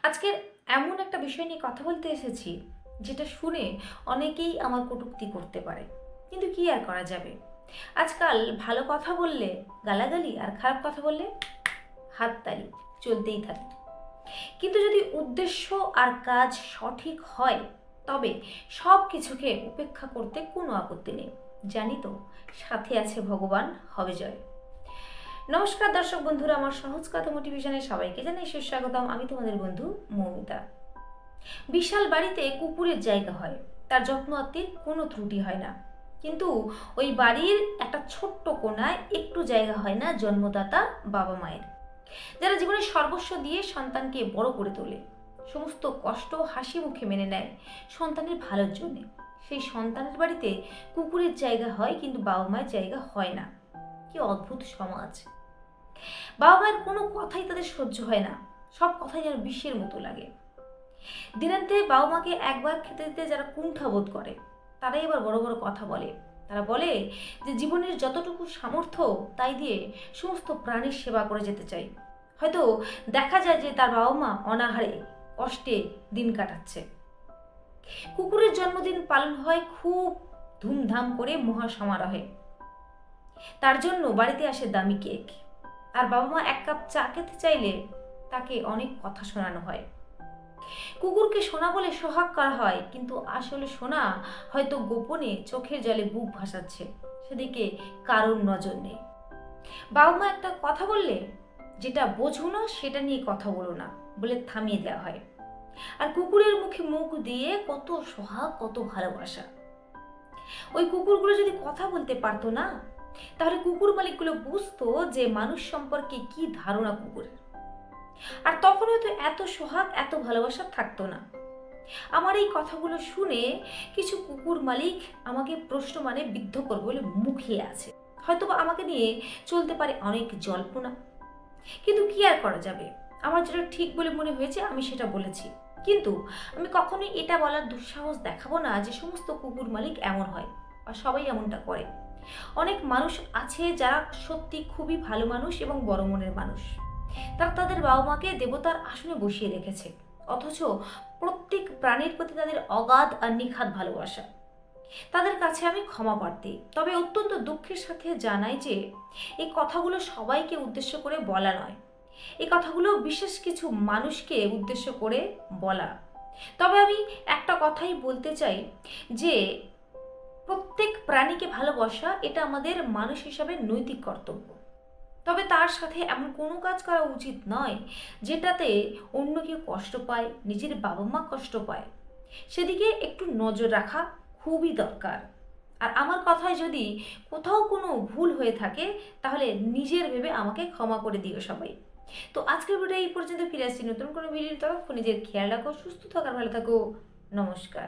আজকের এমন একটা বিষয় নিয়ে কথা বলতে এসেছি যেটা শুনে অনেকেই আমার কটূক্তি করতে পারে, কিন্তু কি আর করা যাবে। আজকাল ভালো কথা বললে গালাগালি আর খারাপ কথা বললে হাততালি চলতেই থাকে। কিন্তু যদি উদ্দেশ্য আর কাজ সঠিক হয় তবে সব কিছুকে উপেক্ষা করতে কোনো আপত্তি নেই। জানি তো সাথে আছে ভগবান, হবে জয়। নমস্কার দর্শক বন্ধুরা, আমার সহজ কথা মোটিভেশনে সবাইকে জানাই সুস্বাগতম। আমি তোমাদের বন্ধু মৌমিতা। বিশাল বাড়িতে কুকুরের জায়গা হয়, তার যত্ন আত্মীর কোনো ত্রুটি হয় না, কিন্তু ওই বাড়ির একটা ছোট্ট কোণায় একটু জায়গা হয় না জন্মদাতা বাবা মায়ের, যারা জীবনের সর্বস্ব দিয়ে সন্তানকে বড় করে তোলে, সমস্ত কষ্ট হাসি মুখে মেনে নেয় সন্তানের ভালোর জন্য। সেই সন্তানের বাড়িতে কুকুরের জায়গা হয়, কিন্তু বাবা মায়ের জায়গা হয় না। কি অদ্ভুত সমাজ! বাবা মায়ের কোনো কথাই তাদের সহ্য হয় না, সব কথাই যেন বিষের মতো লাগে। দিনান্তে বাবা মাকে একবার খেতে দিতে যারা কুণ্ঠাবোধ করে তারাই এবার বড় বড় কথা বলে। তারা বলে যে জীবনের যতটুকু সামর্থ্য তাই দিয়ে সমস্ত প্রাণীর সেবা করে যেতে চাই। হয়তো দেখা যায় যে তার বাবা মা অনাহারে কষ্টে দিন কাটাচ্ছে। কুকুরের জন্মদিন পালন হয় খুব ধুমধাম করে, মহা সমারোহে। তার জন্য বাড়িতে আসে দামি কেক, আর বাবা মা এক কাপ চা খেতে চাইলে তাকে অনেক কথা শোনানো হয়। কুকুরকে সোনা বলে সোহাগ করা হয়, কিন্তু আসলে সোনা হয়তো গোপনে চোখের জলে বুক ভাসাচ্ছে, সেদিকে কারোর নজর নেই। বাবা মা একটা কথা বললে যেটা বোঝো না সেটা নিয়ে কথা বলো না বলে থামিয়ে দেওয়া হয়। আর কুকুরের মুখে মুখ দিয়ে কত সোহাগ, কত ভালোবাসা। ওই কুকুরগুলো যদি কথা বলতে পারতো না, তাহলে কুকুর মালিকগুলো বুঝতো যে মানুষ সম্পর্কে কি ধারণা কুকুরের, আর তখন হয়তো এত সোহাগ, এত ভালোবাসা থাকতো না। আমার এই কথাগুলো শুনে কিছু কুকুর মালিক আমাকে প্রশ্ন মানে বিদ্ধ করবে বলে মুখিয়ে আছে। হয়তো বা আমাকে নিয়ে চলতে পারে অনেক জল্পনা, কিন্তু কি আর করা যাবে। আমার যেটা ঠিক বলে মনে হয়েছে আমি সেটা বলেছি, কিন্তু আমি কখনোই এটা বলার দুঃসাহস দেখাবো না যে সমস্ত কুকুর মালিক এমন হয় বা সবাই এমনটা করে। অনেক মানুষ আছে যারা সত্যি খুবই ভালো মানুষ এবং বড় মনের মানুষ। তারা তাদের বাবা মাকে দেবতার আসনে বসিয়ে রেখেছে, অথচ প্রত্যেক প্রাণীর প্রতি তাদের অগাধ আর নিখাদ ভালোবাসা। তাদের কাছে আমি ক্ষমা প্রার্থী, তবে অত্যন্ত দুঃখের সাথে জানাই যে এই কথাগুলো সবাইকে উদ্দেশ্য করে বলা নয়। এই কথাগুলো বিশেষ কিছু মানুষকে উদ্দেশ্য করে বলা। তবে আমি একটা কথাই বলতে চাই যে প্রত্যেক প্রাণীকে ভালোবাসা এটা আমাদের মানুষ হিসাবে নৈতিক কর্তব্য। তবে তার সাথে এমন কোনো কাজ করা উচিত নয় যেটাতে অন্য কেউ কষ্ট পায়, নিজের বাবা মা কষ্ট পায়। সেদিকে একটু নজর রাখা খুবই দরকার। আর আমার কথায় যদি কোথাও কোনো ভুল হয়ে থাকে তাহলে নিজের ভেবে আমাকে ক্ষমা করে দিও সবাই। তো আজকের ভিডিও এই পর্যন্ত, ফিরে আসছি নতুন কোনো ভিডিও। ততক্ষণ নিজের খেয়াল রাখো, সুস্থ থাকার, ভালো থাকো। নমস্কার।